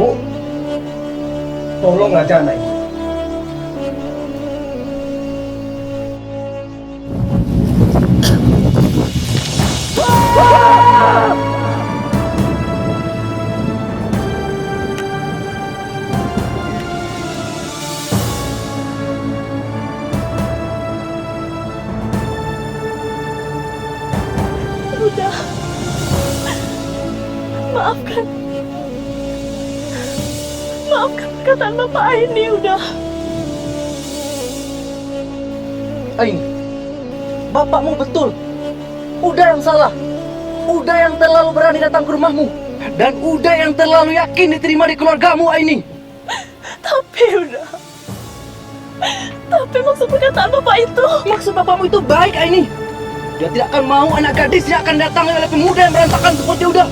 kamu, tolong aja anak ini. Udah, maafkan. Maafkan perkataan Bapak ini, udah. Aini, bapakmu betul. Udah yang salah. Udah yang terlalu berani datang ke rumahmu. Dan udah yang terlalu yakin diterima di keluargamu, Aini. Tapi udah. Tapi maksud perkataan Bapak itu. Maksud bapakmu itu baik, Aini. Dia tidak akan mau anak gadisnya akan datang oleh pemuda yang berantakan seperti Uda.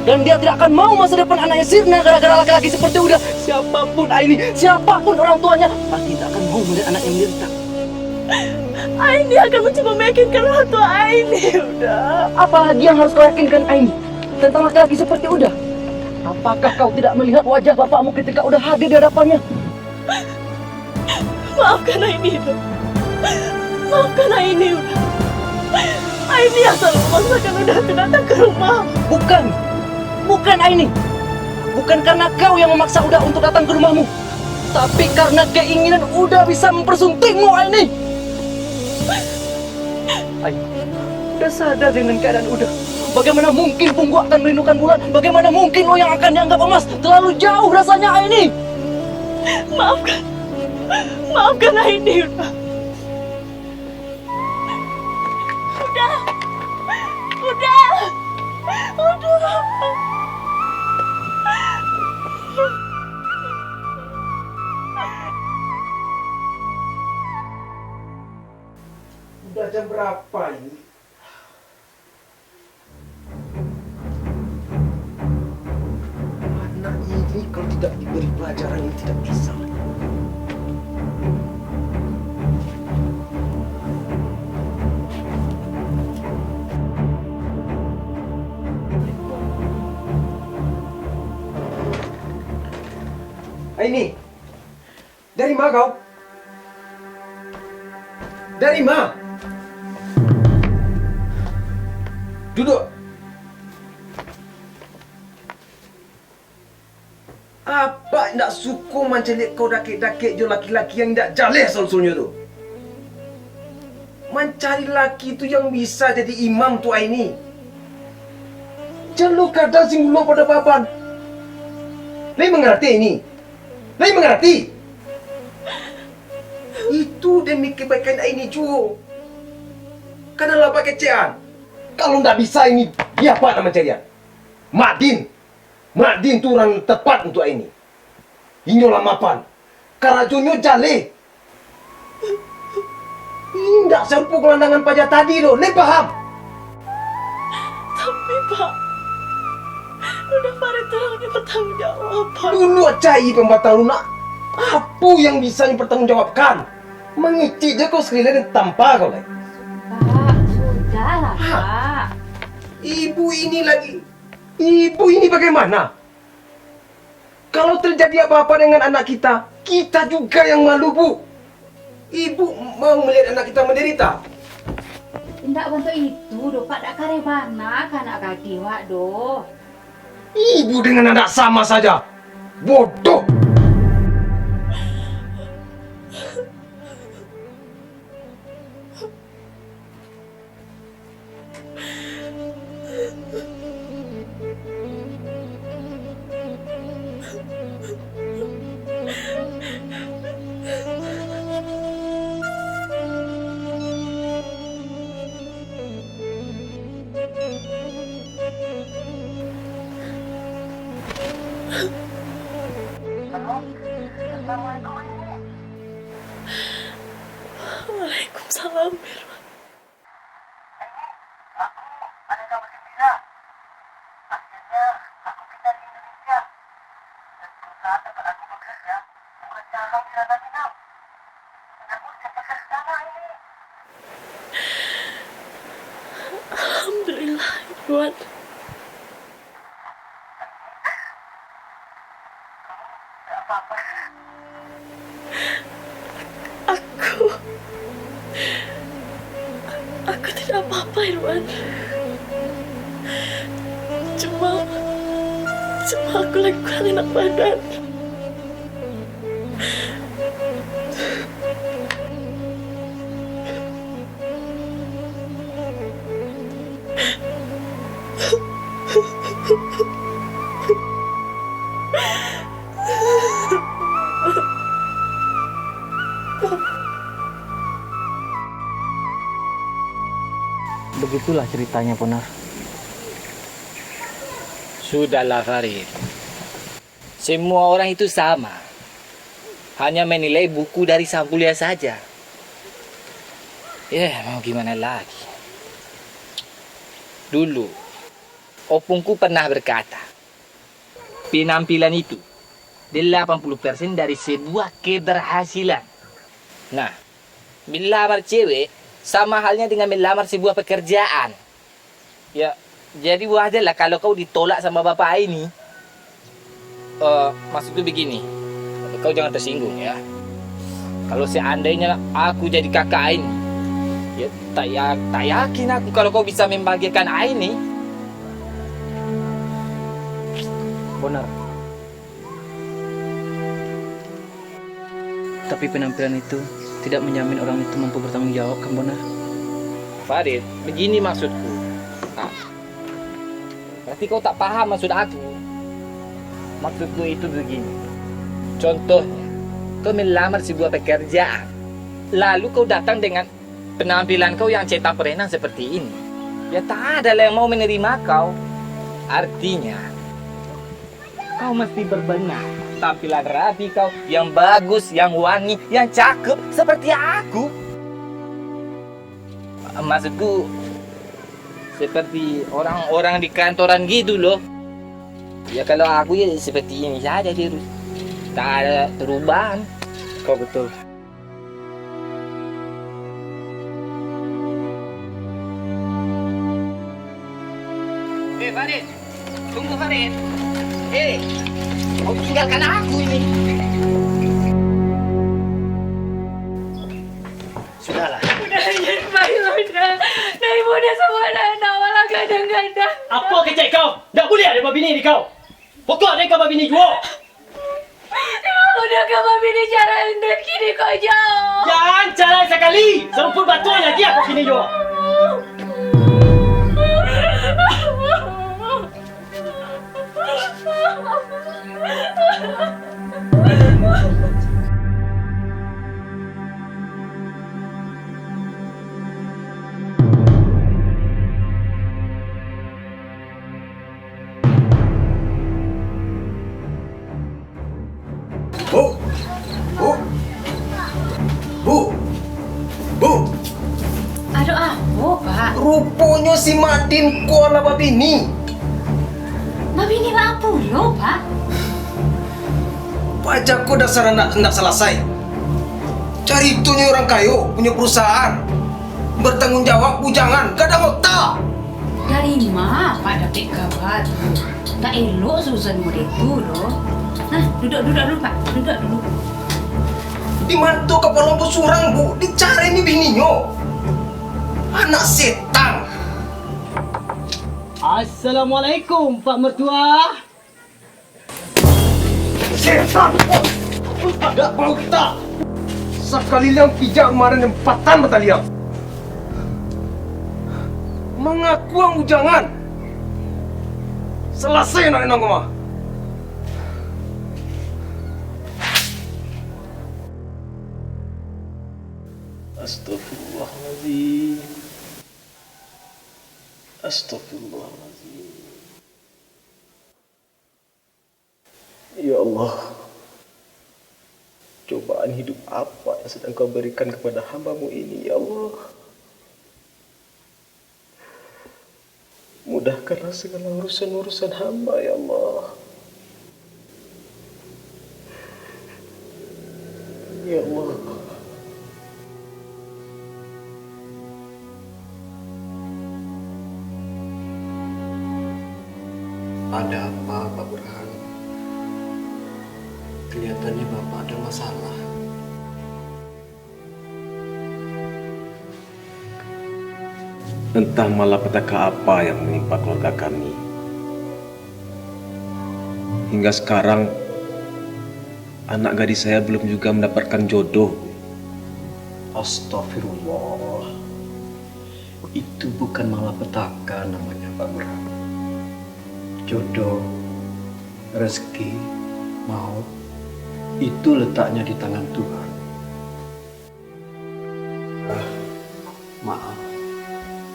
Dan dia tidak akan mau masa depan anaknya sirna gara-gara laki-laki seperti Uda. Siapapun Aini, siapapun orang tuanya, pasti tidak akan mau melihat anaknya menderita. Aini akan mencoba meyakinkan orang tua Aini, udah. Apalagi yang harus kau yakinkan, Aini, tentang laki-laki seperti Uda? Apakah kau tidak melihat wajah bapakmu ketika Uda hadir di hadapannya? Maafkan Aini, udah. Maafkan Aini, udah. Aini yang selalu memaksakan udah datang ke rumah. Bukan Aini. Bukan karena kau yang memaksa Uda untuk datang ke rumahmu. Tapi karena keinginan Uda bisa mempersuntingmu, Aini. Aini, udah sadar dengan keadaan Uda. Bagaimana mungkin Punggu akan merindukan Bulan? Bagaimana mungkin lo yang akan dianggap emas? Terlalu jauh rasanya, Aini. Maafkan. Maafkan Aini, udah. Udah. Udah jam berapa ini? Anak ini kalau tidak diberi pelajaran ini tidak bisa. Ini dari mana kau? Dari mana? Duduk. Apa ndak suku mencari kau dakik-dakik jo laki-laki yang ndak jaleh sul-sulnya tu? Mencari laki tu yang bisa jadi imam tu ini. Jangan kadang singgulo pada papan. Lei mengerti ini? Lei mengerti? Itu demi kebaikan ini juga. Karena apa kecean? Kalau ndak bisa ini, dia apa nama carian? Madin tu orang tepat untuk ini. Inyolah mapan. Karajonyo jale. Ini ndak serpu gelandangan pajak tadi loh. Le paham? Tapi Pak, udah Farid lagi bertanggung jawab, Pak. Dulu acai pembatal lunak. Apa yang bisa dipertanggungjawabkan? Mengicik je kau sekali tanpa kau lagi. Pak, sudahlah, Pak. Ibu ini lagi. Ibu ini bagaimana? Kalau terjadi apa-apa dengan anak kita, kita juga yang malu, Bu. Ibu mau melihat anak kita menderita. Tidak bantu itu, do Pak, dak kare mana anak gadi, Wak, do. Ibu dengan anak sama saja. Bodoh. Waalaikumsalam, Mirwan. Alhamdulillah, Mirwan. apa-apa. Aku tidak apa-apa, Irwan. Cuma aku lagi kurang enak badan. Begitulah ceritanya, Ponar. Sudahlah Farid. Semua orang itu sama. Hanya menilai buku dari sampulnya saja. Ya, mau gimana lagi. Dulu, opungku pernah berkata, penampilan itu 80% dari sebuah keberhasilan. Nah, melamar cewek sama halnya dengan melamar sebuah pekerjaan. Ya, jadi wajarlah kalau kau ditolak sama bapak ini. Maksudku begini, kau jangan tersinggung ya. Kalau seandainya aku jadi kakak ini, ya tak yakin aku kalau kau bisa membahagiakan ini. Ponar. Tapi penampilan itu tidak menjamin orang itu mampu bertanggung jawab, kan, Ponar? Farid, begini maksudku. Nah, berarti kau tak paham maksud aku. Maksudku itu begini. Contohnya, kau melamar sebuah pekerjaan, lalu kau datang dengan penampilan kau yang cetak perenang seperti ini. Ya tak ada yang mau menerima kau. Artinya, kau mesti berbenah. Tampilan rapi kau, yang bagus, yang wangi, yang cakep, seperti aku. Maksudku, seperti orang-orang di kantoran gitu loh. Ya kalau aku ya seperti ini saja terus. Tak ada perubahan. Kau betul. Farid, tunggu Farid. Kau tinggalkan aku ini. Sudahlah. Udah jangan main udah. Dari muda semua anak malah kadang-kadang. Apa kecek kau? Tak boleh ada babi ni di kau. Pokok dia kau babi ni jual. Udah kamu pilih cara dan kini kau jauh. Jangan cara sekali. Serumput batuan lagi aku kini jual. Bu. Bu. Bu. Bu. Aduh apa, Pak? Rupanya si Madin kuala babi ni. Babi ini apa lo, Pak? Pajakku dasar nak selesai. Cari itunya orang kayu punya perusahaan. Bertanggung jawab bujangan, kadang otak. Dari mana Pak dapat kabar? Tak elok susun murid itu loh. Nah, duduk dulu Pak, duduk dulu. Dimantu kepala busurang bu, dicari ini bininya. Anak setan. Assalamualaikum Pak Mertua. Setan. Ada bau kita. Sekali liang pijak kemarin empatan mata liang. Mengaku ang bujangan. Selesai nak enang kau. Astagfirullahaladzim. Astagfirullahaladzim. Ya Allah, cobaan hidup apa yang sedang kau berikan kepada hamba-Mu ini, ya Allah. Mudahkanlah segala urusan-urusan hamba, ya Allah. Ya Allah. Ada apa, Pak Burhan? Kelihatannya Bapak ada masalah. Entah malapetaka apa yang menimpa keluarga kami. Hingga sekarang, anak gadis saya belum juga mendapatkan jodoh. Astagfirullah. Itu bukan malapetaka namanya, Pak Burhan. Jodoh, rezeki, maut, itu letaknya di tangan Tuhan. Maaf,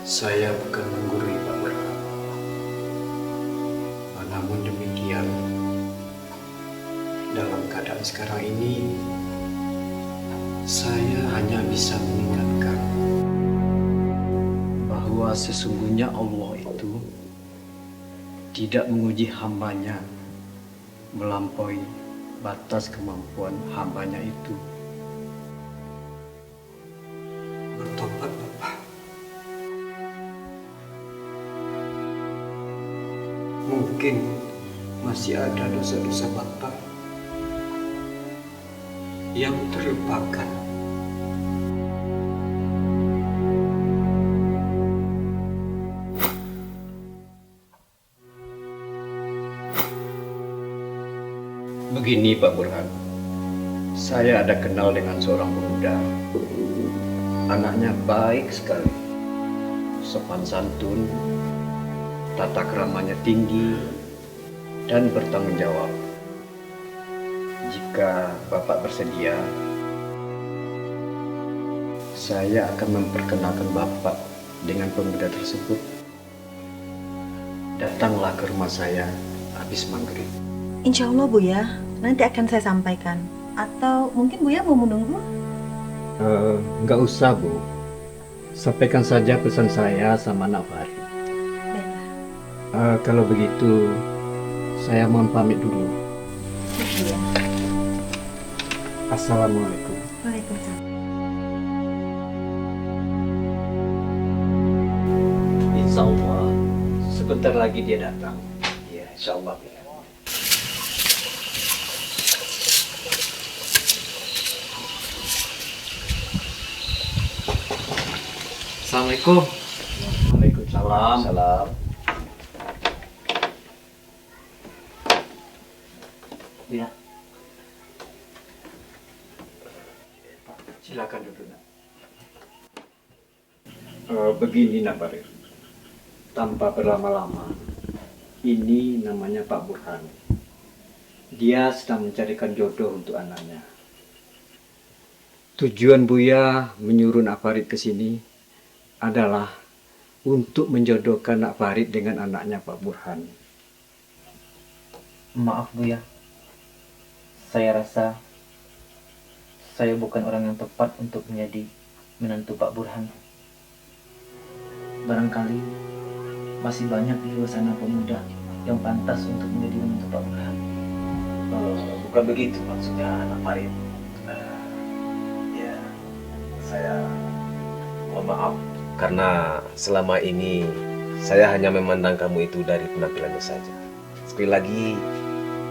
saya bukan menggurui Pak Burhan. Namun demikian, dalam keadaan sekarang ini, saya hanya bisa mengingatkan bahwa sesungguhnya Allah itu tidak menguji hambanya melampaui batas kemampuan hambanya itu. Bertobat, Bapak. Mungkin masih ada dosa-dosa Bapak yang terlupakan. Begini Pak Burhan, saya ada kenal dengan seorang pemuda. Anaknya baik sekali, sopan santun, tata keramanya tinggi, dan bertanggung jawab. Jika Bapak bersedia, saya akan memperkenalkan Bapak dengan pemuda tersebut. Datanglah ke rumah saya habis maghrib. Insya Allah Buya, nanti akan saya sampaikan. Atau mungkin Buya mau menunggu? Nggak usah Bu, sampaikan saja pesan saya sama anak Farid. Baiklah. Kalau begitu, saya mohon pamit dulu. Buya. Assalamualaikum. Waalaikumsalam. Insya Allah, sebentar lagi dia datang. Ya, insya Allah. Assalamualaikum. Waalaikumsalam. Salam. Ya. Silakan duduk, Nak. Begini, Nak Farid. Tanpa berlama-lama, ini namanya Pak Burhan. Dia sedang mencarikan jodoh untuk anaknya. Tujuan Buya menyuruh Nak Farid ke sini adalah untuk menjodohkan Nak Farid dengan anaknya Pak Burhan. Maaf Buya, saya rasa saya bukan orang yang tepat untuk menjadi menantu Pak Burhan. Barangkali masih banyak di luar sana pemuda yang pantas untuk menjadi menantu Pak Burhan. Bukan begitu maksudnya anak Farid. Ya, saya mohon maaf karena selama ini saya hanya memandang kamu itu dari penampilannya saja. Sekali lagi,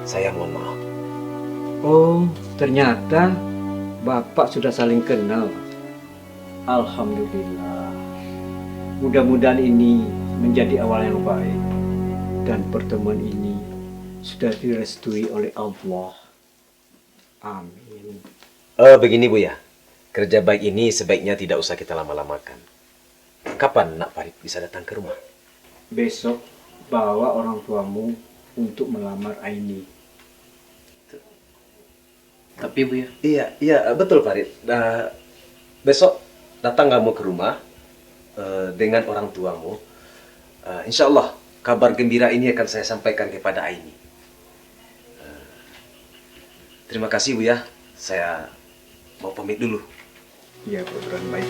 saya mohon maaf. Oh, ternyata Bapak sudah saling kenal. Alhamdulillah. Mudah-mudahan ini menjadi awal yang baik. Dan pertemuan ini sudah direstui oleh Allah. Amin. Begini Bu ya, kerja baik ini sebaiknya tidak usah kita lama-lamakan. Kapan Nak Farid bisa datang ke rumah? Besok bawa orang tuamu untuk melamar Aini. Tapi Buya, Iya, betul Farid. Besok datang kamu ke rumah dengan orang tuamu. Insya Allah kabar gembira ini akan saya sampaikan kepada Aini. Terima kasih Bu ya, saya mau pamit dulu. Ya, Pak Burhan, baik.